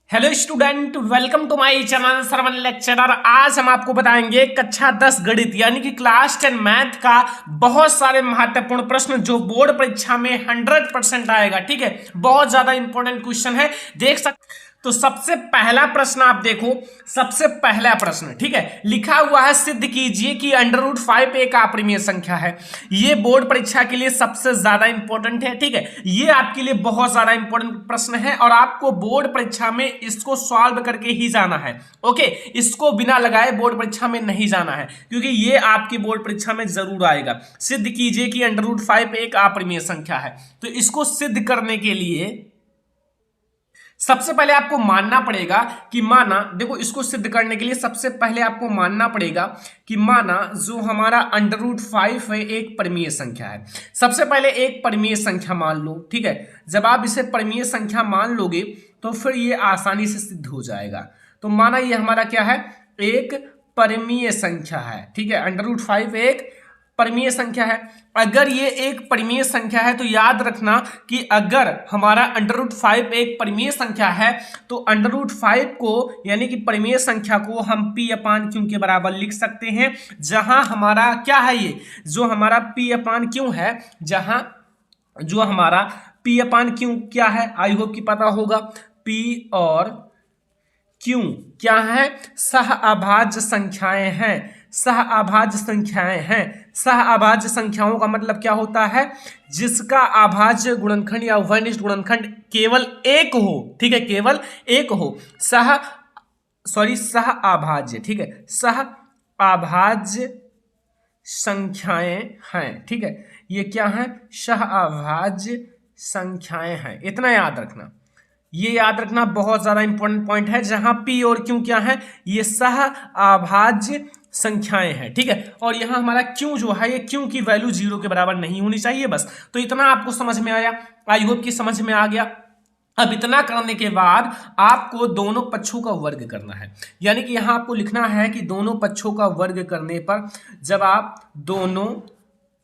Hello student, welcome to my channel Shravan lecturer. आज हम आपको बताएंगे कक्षा 10 गणित यानी कि क्लास 10 मैथ का बहुत सारे महत्वपूर्ण प्रश्न जो बोर्ड परीक्षा में 100% आएगा। ठीक है, बहुत ज्यादा इंपॉर्टेंट क्वेश्चन है, देख सकते। तो सबसे पहला प्रश्न आप देखो, सबसे पहला प्रश्न, ठीक है, लिखा हुआ है सिद्ध कीजिए कि √5 एक अपरिमेय संख्या है। ये बोर्ड परीक्षा के लिए सबसे ज्यादा इंपॉर्टेंट है। ठीक है, ये आपके लिए बहुत ज्यादा इंपॉर्टेंट प्रश्न है और आपको बोर्ड परीक्षा में इसको सॉल्व करके ही जाना है। ओके, इसको बिना लगाए बोर्ड परीक्षा में नहीं जाना है, क्योंकि ये आपकी बोर्ड परीक्षा में जरूर आएगा। सिद्ध कीजिए कि √5 एक अपरिमेय संख्या है। तो इसको सिद्ध करने के लिए सबसे पहले आपको मानना पड़ेगा कि माना, देखो, इसको सिद्ध करने के लिए सबसे पहले आपको मानना पड़ेगा कि माना जो हमारा √5 है एक परिमेय संख्या है। सबसे पहले एक परिमेय संख्या मान लो। ठीक है, जब आप इसे परिमेय संख्या मान लोगे तो फिर ये आसानी से सिद्ध हो जाएगा। तो माना ये हमारा क्या है, एक परिमेय संख्या है। ठीक है, √5 एक परिमेय संख्या है। अगर ये एक परिमेय संख्या है तो याद रखना कि अगर हमारा √5 एक परिमेय संख्या है तो √5 को यानी कि परिमेय संख्या को हम P/Q के बराबर लिख सकते हैं। जहां हमारा क्या है, ये जो हमारा P/Q है, जहां जो हमारा P/Q क्या है, आई होप कि पता होगा। P और Q क्या है, सहअभाज्य संख्याएं हैं। सहअभाज्य संख्याएं हैं। सहअभाज्य संख्याओं का मतलब क्या होता है, जिसका अभाज्य गुणनखंड या उभयनिष्ठ गुणनखंड केवल एक हो। ठीक है, केवल एक हो। सहअभाज्य, ठीक है, सहअभाज्य संख्याएं हैं। ठीक है, ये क्या है, सहअभाज्य संख्याएं हैं। इतना याद रखना, ये याद रखना बहुत ज्यादा इंपॉर्टेंट पॉइंट है। जहां P और Q क्या है, ये सहअभाज्य संख्याएं हैं। ठीक है, और यहां हमारा Q जो है, ये Q की वैल्यू 0 के बराबर नहीं होनी चाहिए। बस तो इतना आपको समझ में आया, आई होप कि समझ में आ गया। अब इतना करने के बाद आपको दोनों पक्षों का वर्ग करना है। यानी कि यहां आपको लिखना है कि दोनों पक्षों का वर्ग करने पर, जब आप दोनों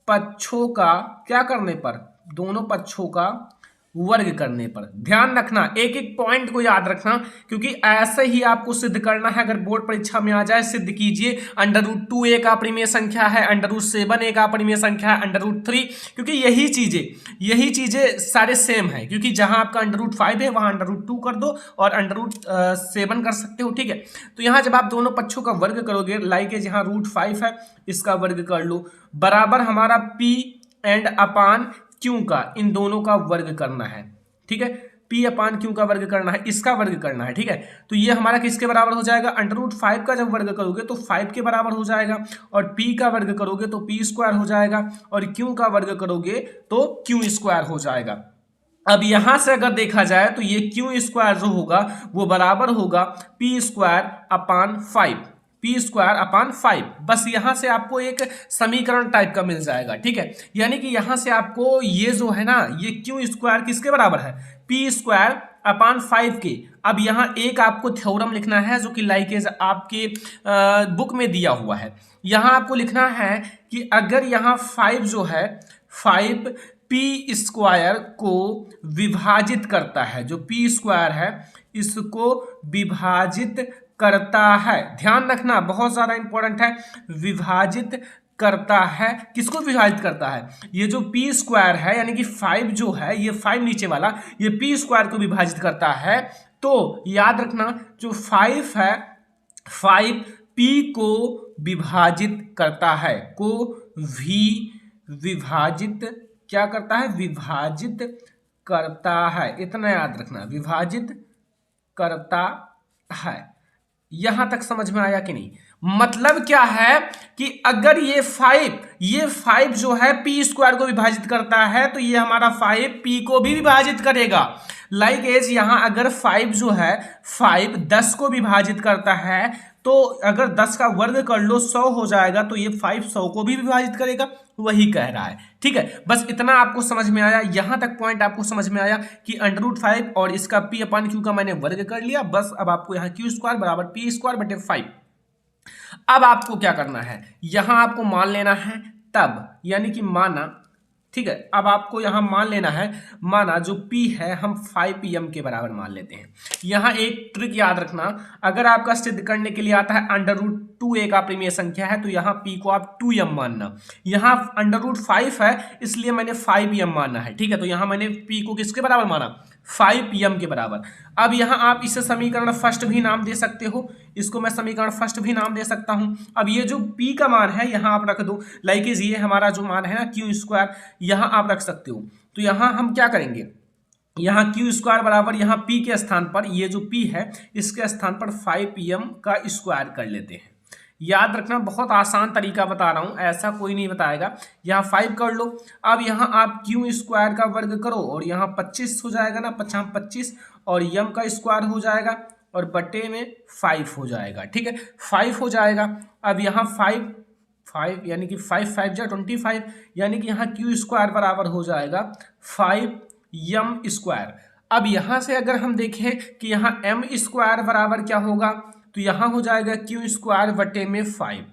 पक्षों का क्या करने पर, दोनों पक्षों का वर्ग करने पर, ध्यान रखना, एक एक पॉइंट को याद रखना, क्योंकि ऐसे ही आपको सिद्ध करना है। अगर बोर्ड परीक्षा में आ जाए, सिद्ध कीजिए √2 एक अपरिमेय संख्या है, √7 एक अपरिमेय संख्या है, √3, क्योंकि यही चीजें सारे सेम है। क्योंकि जहां आपका √5 है वहां √2 कर दो और √7 कर सकते हो। ठीक है, तो यहां जब आप दोनों पक्षों का वर्ग करोगे, लाइक जहां √5 है, इसका वर्ग कर लो, बराबर हमारा P एंड अपान Q का, इन दोनों का वर्ग करना है। ठीक है, P/Q का वर्ग करना है, इसका वर्ग करना है। ठीक है, तो ये हमारा किसके बराबर हो जाएगा, √5 का जब वर्ग करोगे तो 5 के बराबर हो जाएगा, और P का वर्ग करोगे तो P² हो जाएगा, और Q का वर्ग करोगे तो Q² हो जाएगा। अब यहां से अगर देखा जाए तो ये Q² जो होगा वो बराबर होगा P²/5, P²/5। बस यहां से आपको एक समीकरण टाइप का मिल जाएगा। ठीक है, यानी कि यहां से आपको ये जो है ना, ये Q² किसके बराबर है, P²/5 के। अब यहां एक आपको थ्योरम लिखना है जो कि लाइक आपके बुक में दिया हुआ है। यहां आपको लिखना है कि अगर यहां 5 जो है, 5 P² को विभाजित करता है, जो P² है इसको विभाजित करता है। ध्यान रखना, बहुत ज्यादा इंपॉर्टेंट है, विभाजित करता है। किसको विभाजित करता है, ये जो P² है, यानी कि 5 जो है, ये 5 नीचे वाला, ये P² को विभाजित करता है। तो याद रखना, जो 5 है, 5 P को विभाजित करता है, को विभाजित क्या करता है, विभाजित करता है। इतना याद रखना, विभाजित करता है। यहां तक समझ में आया कि नहीं? मतलब क्या है कि अगर ये 5 जो है P² को विभाजित करता है, तो ये हमारा 5 P को भी विभाजित करेगा। लाइक यहां अगर 5 जो है, 5 10 को विभाजित करता है, तो अगर 10 का वर्ग कर लो 100 हो जाएगा, तो ये 5 100 को भी विभाजित करेगा, वही कह रहा है। ठीक है, बस इतना आपको समझ में आया, यहां तक पॉइंट आपको समझ में आया कि √5 और इसका P/Q का मैंने वर्ग कर लिया। बस अब आपको यहाँ Q² बराबर P²/5। अब आपको क्या करना है, यहां आपको मान लेना है तब, यानी कि माना ठीक है। अब आपको यहाँ मान लेना है, माना जो P है हम 5m के बराबर मान लेते हैं। यहाँ एक ट्रिक याद रखना, अगर आपका सिद्ध करने के लिए आता है √2 एक अपरिमेय संख्या है तो यहाँ P को आप 2m मानना। यहाँ √5 है इसलिए मैंने 5m मानना है, ठीक है। तो यहाँ मैंने P को किसके बराबर माना, 5m के बराबर। अब यहाँ आप इसे समीकरण फर्स्ट भी नाम दे सकते हो, इसको मैं समीकरण फर्स्ट भी नाम दे सकता हूँ। अब ये जो P का मान है यहाँ आप रख दो, लाइक ये हमारा जो मान है ना q², यहाँ आप रख सकते हो। तो यहाँ हम क्या करेंगे, यहाँ q² बराबर यहाँ P के स्थान पर, ये जो P है इसके स्थान पर 5m का स्क्वायर कर लेते हैं। याद रखना बहुत आसान तरीका बता रहा हूं, ऐसा कोई नहीं बताएगा। यहाँ 5 कर लो, अब यहाँ आप q² का वर्ग करो और यहाँ 25 हो जाएगा ना, 25 और m का स्क्वायर हो जाएगा और बटे में 5 हो जाएगा, ठीक है। 5 हो जाएगा। अब यहाँ 5 यानी कि 5 5 जा 25, यानी कि यहाँ q² बराबर हो जाएगा 5m²। अब यहाँ से अगर हम देखें कि यहाँ m² बराबर क्या होगा, तो यहाँ हो जाएगा q² बटे में 5।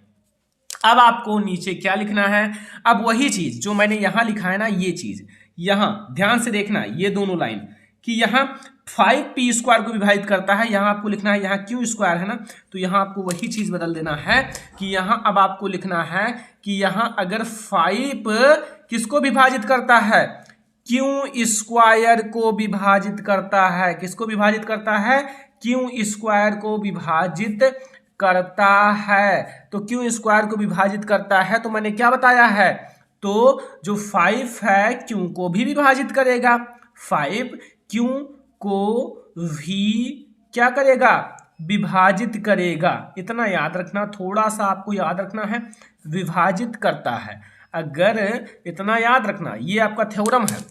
अब आपको नीचे क्या लिखना है, अब वही चीज जो मैंने यहाँ लिखा है ना, ये चीज यहाँ ध्यान से देखना, ये दोनों लाइन कि यहाँ 5p² को विभाजित करता है, यहाँ आपको लिखना है, यहाँ q² है ना, तो यहाँ आपको वही चीज बदल देना है कि यहाँ अब आपको लिखना है कि यहाँ अगर 5 किसको विभाजित करता है, q² को विभाजित करता है, किसको विभाजित करता है, q² को विभाजित करता है। तो q² को विभाजित करता है तो मैंने क्या बताया है, तो जो 5 है q को भी विभाजित करेगा, 5 q को भी क्या करेगा, विभाजित करेगा। इतना याद रखना, थोड़ा सा आपको याद रखना है, विभाजित करता है। अगर इतना याद रखना, ये आपका थ्योरम है,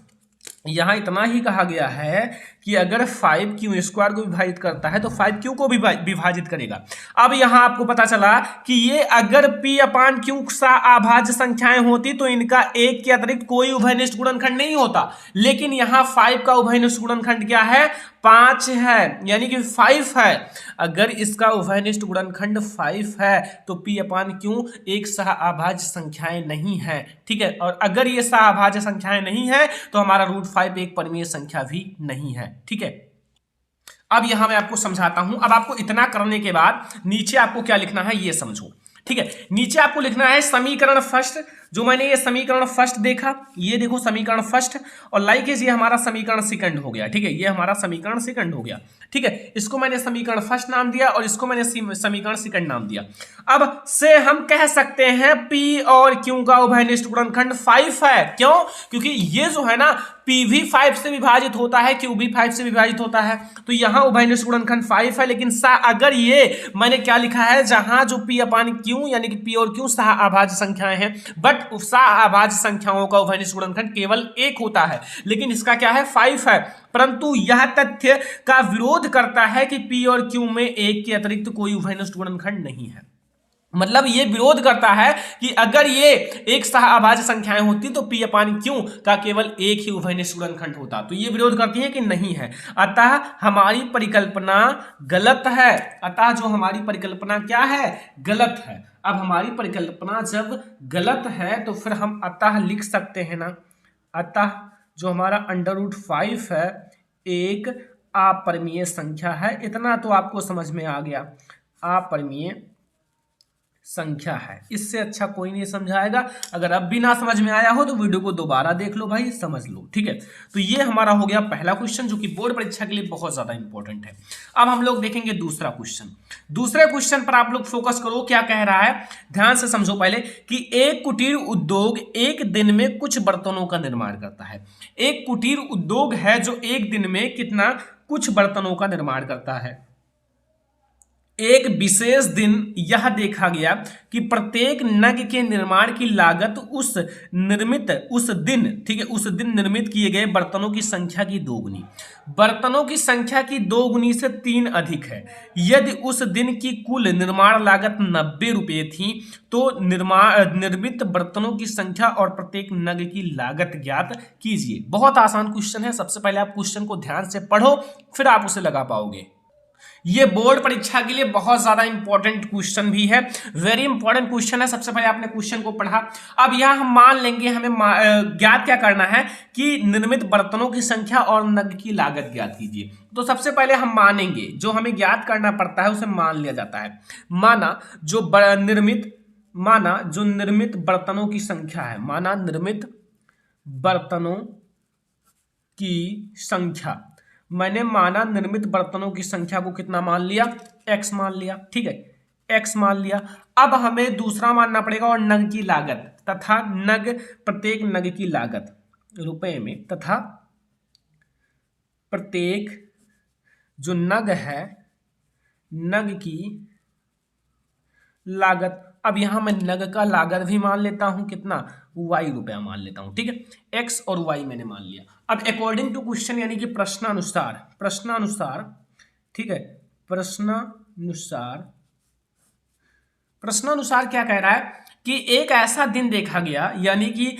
यहाँ इतना ही कहा गया है कि अगर 5 q² को विभाजित करता है तो 5 q को भी विभाजित करेगा। अब यहाँ आपको पता चला कि ये अगर p/q अभाज्य संख्याएं होती तो इनका एक के अतिरिक्त कोई उभयनिष्ठ गुणनखंड नहीं होता, लेकिन यहाँ 5 का उभयनिष्ठ गुणनखंड क्या है, 5 है, यानी कि 5 है। अगर इसका उभयनिष्ठ गुणनखंड 5 है तो p/q एक सह-अभाज्य संख्याएं नहीं है, ठीक है। और अगर ये सह-अभाज्य संख्याएं नहीं है तो हमारा √5 एक परिमेय संख्या भी नहीं है, ठीक है। अब यहां मैं आपको समझाता हूं। अब आपको इतना करने के बाद नीचे आपको क्या लिखना है ये समझो, ठीक है। नीचे आपको लिखना है समीकरण फर्स्ट, जो मैंने ये समीकरण फर्स्ट देखा, ये देखो समीकरण फर्स्ट, और लाइक ये हमारा समीकरण सेकंड हो गया, ठीक है। ये हमारा समीकरण सेकंड हो गया, ठीक है। इसको मैंने समीकरण फर्स्ट नाम दिया और इसको मैंने समीकरण सेकंड नाम दिया। अब से हम कह सकते हैं P और Q का उभयनिष्ठ गुणनखंड 5 है। क्यों? क्योंकि ये जो है ना P भी 5 से विभाजित होता है, Q भी 5 से विभाजित होता है, तो यहाँ उभयनिष्ठ गुणनखंड 5 है। लेकिन अगर ये मैंने क्या लिखा है, जहां जो p/q यानी कि P और Q सह-अभाज्य संख्याएं हैं, बट सह-अभाज्य संख्याओं का उभयनिष्ठ गुणनखंड केवल 1 होता है, लेकिन इसका क्या है 5 है। परंतु यह तथ्य का विरोध करता है कि P और Q में 1 के अतिरिक्त कोई उभयनिष्ठ गुणनखंड नहीं है। मतलब ये विरोध करता है कि अगर ये एक सह-अभाज्य संख्याएं होती तो p/q का केवल एक ही उभयनिष्ठ गुणनखंड होता, तो ये विरोध करती है कि नहीं है। अतः हमारी परिकल्पना गलत है। अतः जो हमारी परिकल्पना क्या है, गलत है। अब हमारी परिकल्पना जब गलत है तो फिर हम अतः लिख सकते हैं ना, अतः जो हमारा √5 है एक अपरिमेय संख्या है। इतना तो आपको समझ में आ गया, अपरिमेय संख्या है। इससे अच्छा कोई नहीं समझाएगा। अगर अब भी ना समझ में आया हो तो वीडियो को दोबारा देख लो भाई, समझ लो, ठीक है। तो ये हमारा हो गया पहला क्वेश्चन, जो कि बोर्ड परीक्षा के लिए बहुत ज्यादा इंपॉर्टेंट है। अब हम लोग देखेंगे दूसरा क्वेश्चन। दूसरे क्वेश्चन पर आप लोग फोकस करो, क्या कह रहा है, ध्यान से समझो पहले कि एक कुटीर उद्योग एक दिन में कुछ बर्तनों का निर्माण करता है। एक कुटीर उद्योग है जो एक दिन में कितना, कुछ बर्तनों का निर्माण करता है। एक विशेष दिन यह देखा गया कि प्रत्येक नग के निर्माण की लागत उस दिन, ठीक है, उस दिन निर्मित किए गए बर्तनों की संख्या की दोगुनी, बर्तनों की संख्या की दोगुनी से 3 अधिक है। यदि उस दिन की कुल निर्माण लागत 90 रुपये थी तो निर्मित बर्तनों की संख्या और प्रत्येक नग की लागत ज्ञात कीजिए। बहुत आसान क्वेश्चन है। सबसे पहले आप क्वेश्चन को ध्यान से पढ़ो, फिर आप उसे लगा पाओगे। ये बोर्ड परीक्षा के लिए बहुत ज्यादा इंपॉर्टेंट क्वेश्चन भी है, वेरी इंपॉर्टेंट क्वेश्चन है। सबसे पहले आपने क्वेश्चन को पढ़ा। अब यहां हम मान लेंगे, हमें ज्ञात क्या करना है कि निर्मित बर्तनों की संख्या और नग की लागत ज्ञात कीजिए। तो सबसे पहले हम मानेंगे, जो हमें ज्ञात करना पड़ता है उसे मान लिया जाता है। माना जो निर्मित बर्तनों की संख्या है, माना निर्मित बर्तनों की संख्या, मैंने माना निर्मित बर्तनों की संख्या को कितना मान लिया, x मान लिया, ठीक है, x मान लिया। अब हमें दूसरा मानना पड़ेगा और नग की लागत, तथा नग, प्रत्येक नग की लागत रुपए में, तथा प्रत्येक जो नग है, नग की लागत। अब यहां मैं नग का लागत भी मान लेता हूं, कितना, y रुपया मान लेता हूं, ठीक है, x और y मैंने मान लिया। अब अकॉर्डिंग टू क्वेश्चन, यानी कि प्रश्नानुसार, ठीक है, प्रश्नानुसार क्या कह रहा है कि एक ऐसा दिन देखा गया, यानी कि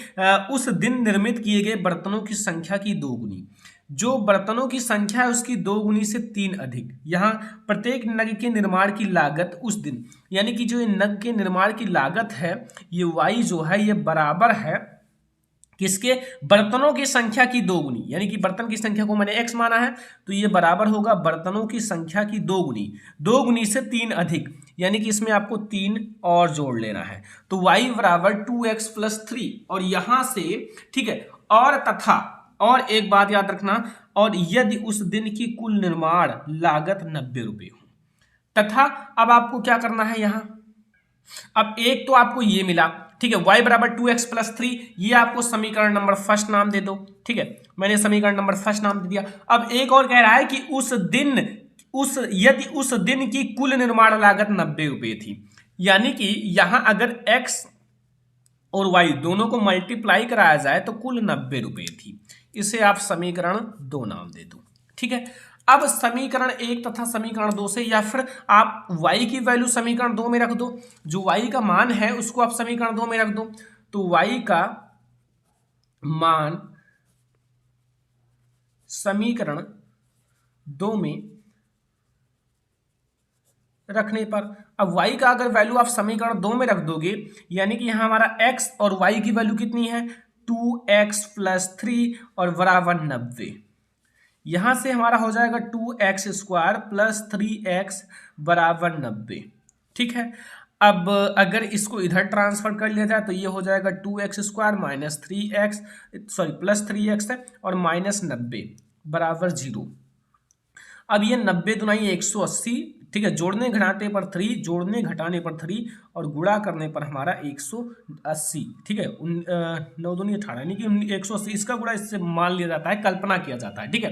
उस दिन निर्मित किए गए बर्तनों की संख्या की दोगुनी, जो बर्तनों की संख्या है उसकी दोगुनी से 3 अधिक। यहाँ प्रत्येक नग के निर्माण की लागत उस दिन, यानी कि जो ये नग के निर्माण की लागत है, ये y जो है ये बराबर है किसके, बर्तनों की संख्या की दोगुनी, यानी कि बर्तन की संख्या को मैंने x माना है, तो ये बराबर होगा बर्तनों की संख्या की दोगुनी, दोगुनी से 3 अधिक, यानी कि इसमें आपको 3 और जोड़ लेना है। तो y बराबर 2x + 3, और यहां से, ठीक है, और तथा, और एक बात याद रखना, और यदि उस दिन की कुल निर्माण लागत 90 रुपये हो, तथा अब आपको क्या करना है यहां, अब एक तो आपको ये मिला, ठीक है, y बराबर 2x + 3, ये आपको समीकरण नंबर फर्स्ट नाम दे दो, ठीक है, मैंने समीकरण नंबर फर्स्ट नाम दे दिया। अब एक और कह रहा है कि यदि उस दिन की कुल निर्माण लागत 90 रुपये थी, यानी कि यहां अगर x और y दोनों को मल्टीप्लाई कराया जाए तो कुल 90 रुपये थी। इसे आप समीकरण 2 नाम दे दो, ठीक है। अब समीकरण 1 तथा समीकरण 2 से, या फिर आप y की वैल्यू समीकरण 2 में रख दो, जो y का मान है उसको आप समीकरण 2 में रख दो, तो y का मान समीकरण 2 में रखने पर, अब y का अगर वैल्यू आप समीकरण 2 में रख दोगे, यानी कि यहां हमारा x और y की वैल्यू कितनी है, 2x + 3 और बराबर 90। यहां से हमारा हो जाएगा 2x² + 3x बराबर 90, ठीक है। अब अगर इसको इधर ट्रांसफर कर लिया जाए तो ये हो जाएगा 2x² - 3x, सॉरी +3x है, और -90 बराबर 0। अब ये 90 दुनाई 180, ठीक है, जोड़ने घटाने पर 3, जोड़ने घटाने पर 3, और गुणा करने पर हमारा 180, ठीक है, 9 दूनी 18, यानी कि 180, इसका गुणा इससे मान लिया जाता है, कल्पना किया जाता है, ठीक है।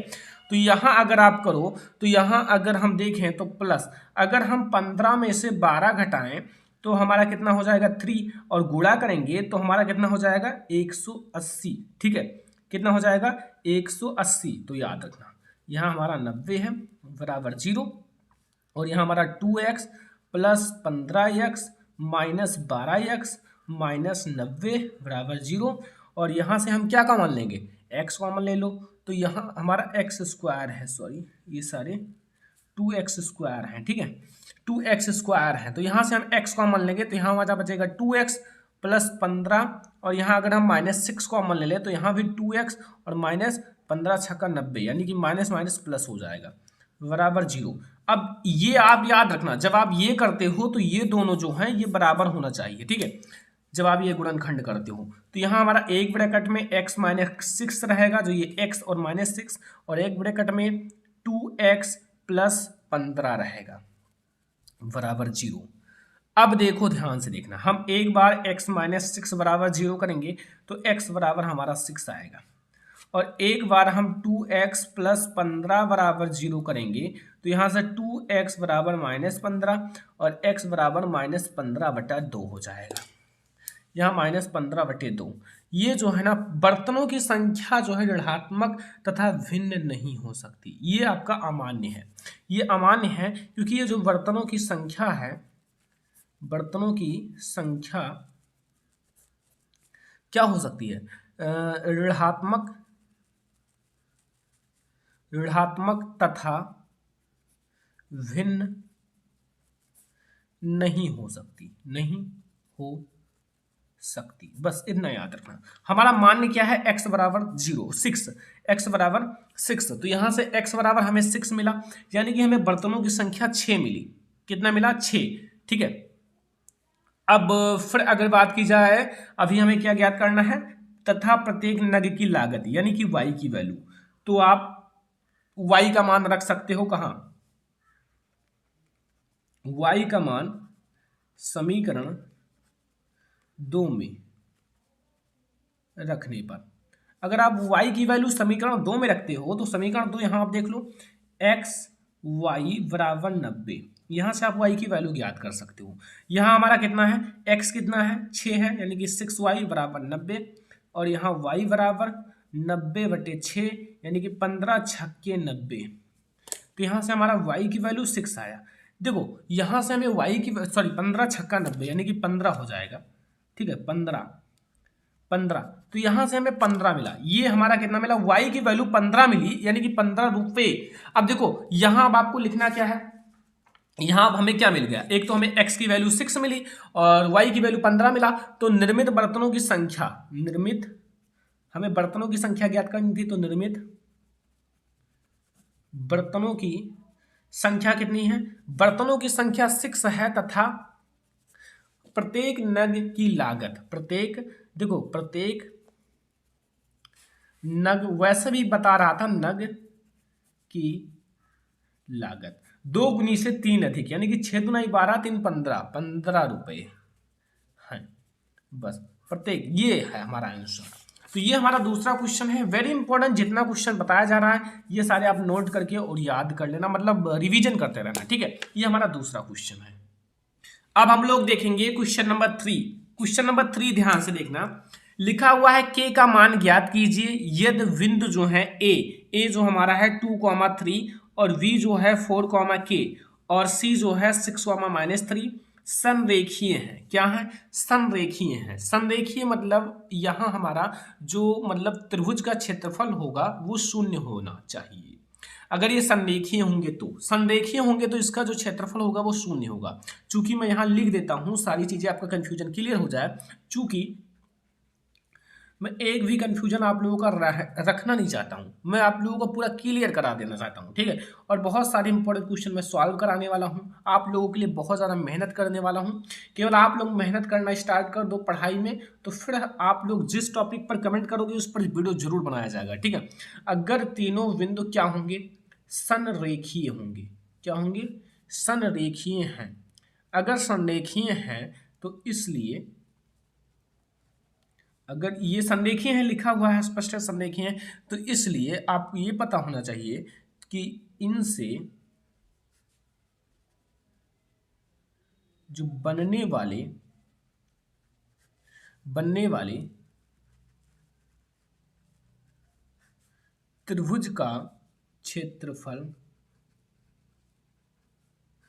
तो यहाँ अगर आप करो, तो यहाँ अगर हम देखें तो प्लस, अगर हम 15 में से 12 घटाएं तो हमारा कितना हो जाएगा 3, और गुणा करेंगे तो हमारा कितना हो जाएगा 180, ठीक है, कितना हो जाएगा 180। तो याद रखना यहाँ हमारा 90 है बराबर 0, और यहाँ हमारा 2x + 15x - 12x - 90 बराबर 0, और यहाँ से हम क्या कॉमन लेंगे, x कॉमन ले लो, तो यहाँ हमारा x² है, सॉरी ये सारे 2x² हैं, ठीक है, 2x² है, तो यहाँ से हम x कॉमन लेंगे, तो यहाँ हमारा बचेगा 2x + 15, और यहाँ अगर हम -6 कॉमन ले लें तो यहाँ भी 2x और -15 × 6 = 90, यानी कि माइनस माइनस प्लस हो जाएगा बराबर 0। अब ये आप याद रखना, जब आप ये करते हो तो ये दोनों जो हैं ये बराबर होना चाहिए, ठीक है, जब आप ये गुणनखंड करते हो। तो यहाँ हमारा एक ब्रैकेट में x - 6 रहेगा, जो ये x और -6, और एक ब्रैकेट में 2x + 15 रहेगा बराबर 0। अब देखो ध्यान से देखना, हम एक बार x - 6 बराबर 0 करेंगे तो x बराबर हमारा 6 आएगा, और एक बार हम 2x + 15 बराबर 0 करेंगे तो यहाँ से 2x बराबर -15 और x बराबर -15/2 हो जाएगा, यहाँ -15/2। ये जो है ना, बर्तनों की संख्या जो है ऋणात्मक तथा भिन्न नहीं हो सकती, ये आपका अमान्य है, ये अमान्य है, क्योंकि ये जो बर्तनों की संख्या है, बर्तनों की संख्या क्या हो सकती है, ऋणात्मक तथा भिन्न नहीं हो सकती, नहीं हो सकती। बस इतना याद रखना। हमारा मान क्या है, x बराबर 0, 6, x बराबर 6। तो यहां से x बराबर हमें 6 मिला, यानी कि हमें बर्तनों की संख्या 6 मिली। कितना मिला, 6। ठीक है, अब फिर अगर बात की जाए, अभी हमें क्या ज्ञात करना है, तथा प्रत्येक नग की लागत यानी कि y की वैल्यू। तो आप y का मान रख सकते हो कहां, y का मान समीकरण 2 में रखने पर, अगर आप y की वैल्यू समीकरण 2 में रखते हो तो समीकरण 2 यहां आप देख लो, x y बराबर 90। यहां से आप y की वैल्यू ज्ञात कर सकते हो। यहां हमारा कितना है, x कितना है, 6 है, यानी कि 6y बराबर 90, और यहाँ y बराबर 90/6, यानी कि 15 छक्के 90। तो यहाँ से हमारा y की वैल्यू 6 आया। देखो यहाँ से हमें y की, सॉरी 15 छक्का 90 यानी कि 15 हो जाएगा। ठीक है, 15, तो यहां से हमें 15 मिला। ये हमारा कितना मिला, y की वैल्यू 15 मिली, यानी कि 15 रुपए। अब देखो यहां अब आपको लिखना क्या है, यहां अब हमें क्या मिल गया, एक तो हमें x की वैल्यू 6 मिली और y की वैल्यू 15 मिला। तो निर्मित बर्तनों की संख्या, निर्मित, हमें बर्तनों की संख्या ज्ञात करनी थी, तो निर्मित बर्तनों की संख्या कितनी है, बर्तनों की संख्या 6 है, तथा प्रत्येक नग की लागत, प्रत्येक, देखो प्रत्येक नग, वैसे भी बता रहा था नग की लागत 2 गुनी से 3 अधिक, यानी कि 6 दुना 12, 3 15, 15 रुपए है। बस प्रत्येक, ये है हमारा आंसर। तो ये हमारा दूसरा क्वेश्चन है। वेरी इंपॉर्टेंट, जितना क्वेश्चन बताया जा रहा है ये सारे आप नोट करके और याद कर लेना, मतलब रिवीजन करते रहना। ठीक है, ये हमारा दूसरा क्वेश्चन है। अब हम लोग देखेंगे क्वेश्चन नंबर 3। क्वेश्चन नंबर 3 ध्यान से देखना, लिखा हुआ है k का मान ज्ञात कीजिए यदि बिंदु जो है a जो हमारा है 2,3 और v जो है 4, और c जो है 6, संरेखीय है। क्या है, संरेखीय है। संरेखीय मतलब यहां हमारा जो मतलब त्रिभुज का क्षेत्रफल होगा वो शून्य होना चाहिए। अगर ये संरेखीय होंगे तो, संरेखीय होंगे तो इसका जो क्षेत्रफल होगा वो शून्य होगा। चूंकि मैं यहां लिख देता हूं, सारी चीजें आपका कंफ्यूजन क्लियर हो जाए, चूंकि मैं एक भी कंफ्यूजन आप लोगों का रखना नहीं चाहता हूं, मैं आप लोगों को पूरा क्लियर करा देना चाहता हूं। ठीक है, और बहुत सारे इंपॉर्टेंट क्वेश्चन मैं सॉल्व कराने वाला हूं, आप लोगों के लिए बहुत ज़्यादा मेहनत करने वाला हूं। केवल आप लोग मेहनत करना स्टार्ट कर दो पढ़ाई में, तो फिर आप लोग जिस टॉपिक पर कमेंट करोगे उस पर वीडियो जरूर बनाया जाएगा। ठीक है, अगर तीनों बिंदु क्या होंगे, संरेखीय होंगे। क्या होंगे, संरेखीय हैं। अगर संरेखीय हैं तो इसलिए, अगर ये संरेखीय है, लिखा हुआ है स्पष्ट है संरेखीय है, तो इसलिए आपको ये पता होना चाहिए कि इनसे जो बनने वाले त्रिभुज का क्षेत्रफल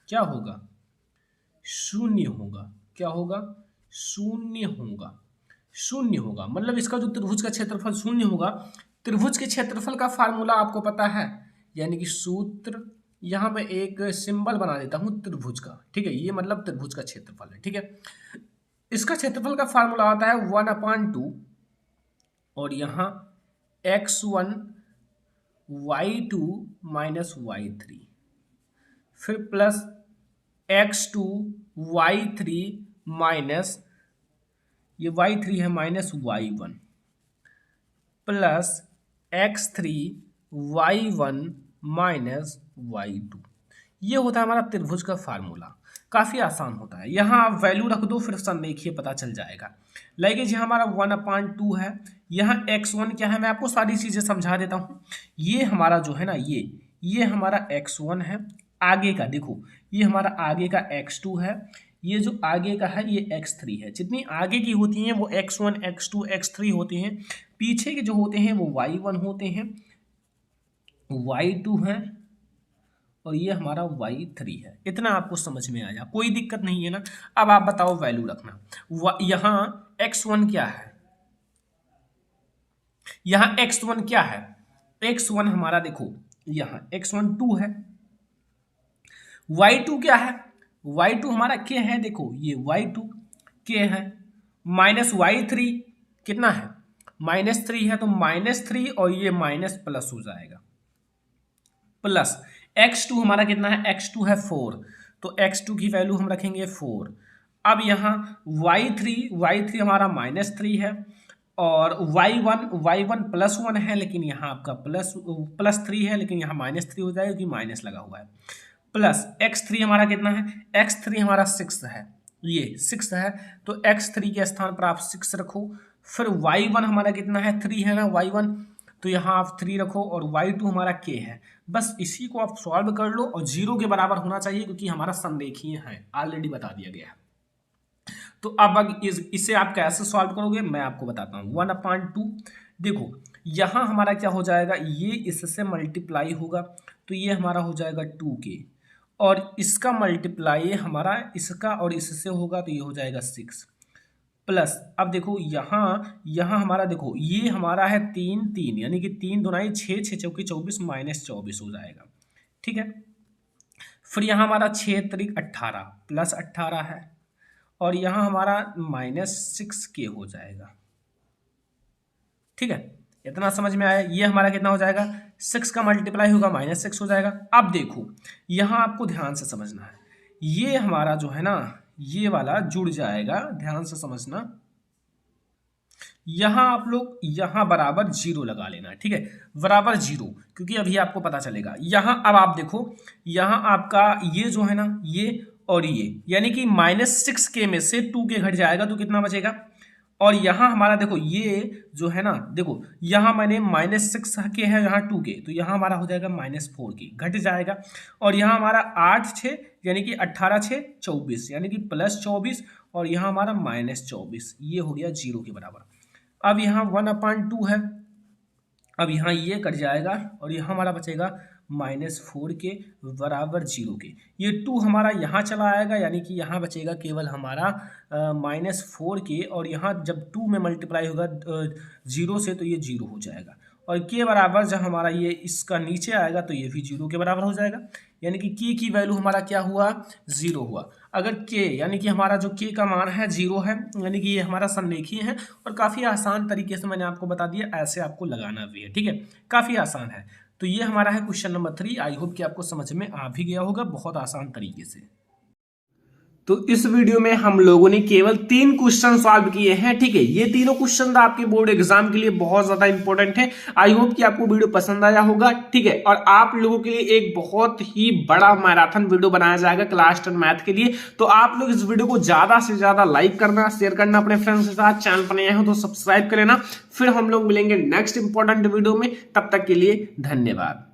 क्या होगा, शून्य होगा। क्या होगा, शून्य होगा। शून्य होगा मतलब इसका जो त्रिभुज का क्षेत्रफल शून्य होगा। त्रिभुज के क्षेत्रफल का फार्मूला आपको पता है, यानी कि सूत्र, यहां मैं एक सिंबल बना देता हूं त्रिभुज का। ठीक है, ये मतलब त्रिभुज का क्षेत्रफल है। ठीक है, इसका क्षेत्रफल का फार्मूला आता है 1/2, और यहां x1 y2 माइनस y3, फिर प्लस x2 y3 माइनस, ये y3 है minus y1, plus x3 y1 minus y2। ये होता है हमारा त्रिभुज का फार्मूला। काफ़ी आसान होता है, यहाँ आप वैल्यू रख दो फिर संरेखीय पता चल जाएगा। लाइक ये हमारा 1/2 है, यहाँ x1 क्या है, मैं आपको सारी चीज़ें समझा देता हूँ। ये हमारा जो है ना, ये हमारा x1 है, आगे का देखो ये हमारा आगे का x2 है, ये जो आगे का है ये x3 है। जितनी आगे की होती हैं वो x1 x2 x3 होते हैं, पीछे के जो होते हैं वो y1 होते हैं, y2 है, और ये हमारा y3 है। इतना आपको समझ में आया, कोई दिक्कत नहीं है ना। अब आप बताओ वैल्यू रखना। यहाँ x1 क्या है, यहाँ x1 क्या है, x1 हमारा देखो यहाँ x1 2 है, y2 क्या है, y2 हमारा के है, देखो ये y2 के है, माइनस y3 कितना है, -3 है, तो -3 और ये माइनस प्लस हो जाएगा, प्लस x2 हमारा कितना है, x2 है 4, तो x2 की वैल्यू हम रखेंगे 4। अब यहाँ y3 हमारा -3 है, और y1 +1 है, लेकिन यहाँ आपका +3 है, लेकिन यहाँ -3 हो जाएगा क्योंकि माइनस लगा हुआ है, प्लस x3 हमारा कितना है, x3 हमारा 6 है, ये 6 है, तो x3 के स्थान पर आप 6 रखो। फिर y1 हमारा कितना है, 3 है ना y1, तो यहाँ आप 3 रखो, और y2 हमारा k है। बस इसी को आप सॉल्व कर लो, और 0 के बराबर होना चाहिए क्योंकि हमारा संरेखीय है, ऑलरेडी बता दिया गया है। तो अब इसे आप कैसे सॉल्व करोगे मैं आपको बताता हूँ। 1/2, देखो यहाँ हमारा क्या हो जाएगा, ये इससे मल्टीप्लाई होगा, तो ये हमारा हो जाएगा 2k, और इसका मल्टीप्लाई हमारा इसका और इससे होगा, तो ये हो जाएगा 6 प्लस। अब देखो यहाँ हमारा देखो ये हमारा है 3 यानी कि 3 दूनाई 6, 6 चौकी 24 -24 हो जाएगा, ठीक है। फिर यहाँ हमारा 6 त्रिक 18 प्लस 18 है, और यहाँ हमारा -6k हो जाएगा, ठीक है। इतना समझ में आया। ये हमारा कितना हो जाएगा, 6 का मल्टीप्लाई होगा -6 हो जाएगा। अब देखो यहाँ आपको ध्यान से समझना है, ये हमारा जो है ना ये वाला जुड़ जाएगा, ध्यान से समझना। यहाँ आप लोग यहाँ बराबर 0 लगा लेना, ठीक है, बराबर 0, क्योंकि अभी आपको पता चलेगा। यहाँ अब आप देखो यहाँ आपका ये जो है ना ये और ये, यानी कि -6k में से 2k घट जाएगा, तो कितना बचेगा। और यहाँ हमारा देखो ये जो है ना, देखो यहाँ मैंने -6k है, यहाँ 2k, तो यहाँ हमारा हो जाएगा -4k, घट जाएगा। और यहाँ हमारा 8 6 यानी कि 18 6 24 यानी कि +24, और यहाँ हमारा -24, ये हो गया 0 के बराबर। अब यहाँ 1/2 है, अब यहाँ ये कट जाएगा, और यहाँ हमारा बचेगा -4k बराबर 0 के। ये 2 हमारा यहाँ चला आएगा, यानी कि यहाँ बचेगा केवल हमारा -4k, और यहाँ जब 2 में मल्टीप्लाई होगा 0 से, तो ये 0 हो जाएगा। और k बराबर जब हमारा ये इसका नीचे आएगा, तो ये भी 0 के बराबर हो जाएगा, यानी कि k की वैल्यू हमारा क्या हुआ, 0 हुआ। अगर k यानी कि हमारा जो k का मान है 0 है, यानी कि ये हमारा संरेखीय है, और काफ़ी आसान तरीके से मैंने आपको बता दिया, ऐसे आपको लगाना भी है, ठीक है, काफ़ी आसान है। तो ये हमारा है क्वेश्चन नंबर 3। आई होप कि आपको समझ में आ भी गया होगा बहुत आसान तरीके से। तो इस वीडियो में हम लोगों ने केवल 3 क्वेश्चन सॉल्व किए हैं, ठीक है। ये तीनों क्वेश्चन आपके बोर्ड एग्जाम के लिए बहुत ज्यादा इंपॉर्टेंट है। आई होप कि आपको वीडियो पसंद आया होगा, ठीक है। और आप लोगों के लिए एक बहुत ही बड़ा मैराथन वीडियो बनाया जाएगा क्लास 10 मैथ के लिए। तो आप लोग इस वीडियो को ज्यादा से ज्यादा लाइक करना, शेयर करना अपने फ्रेंड्स के साथ। चैनल पर नए हो तो सब्सक्राइब कर लेना। फिर हम लोग मिलेंगे नेक्स्ट इंपॉर्टेंट वीडियो में, तब तक के लिए धन्यवाद।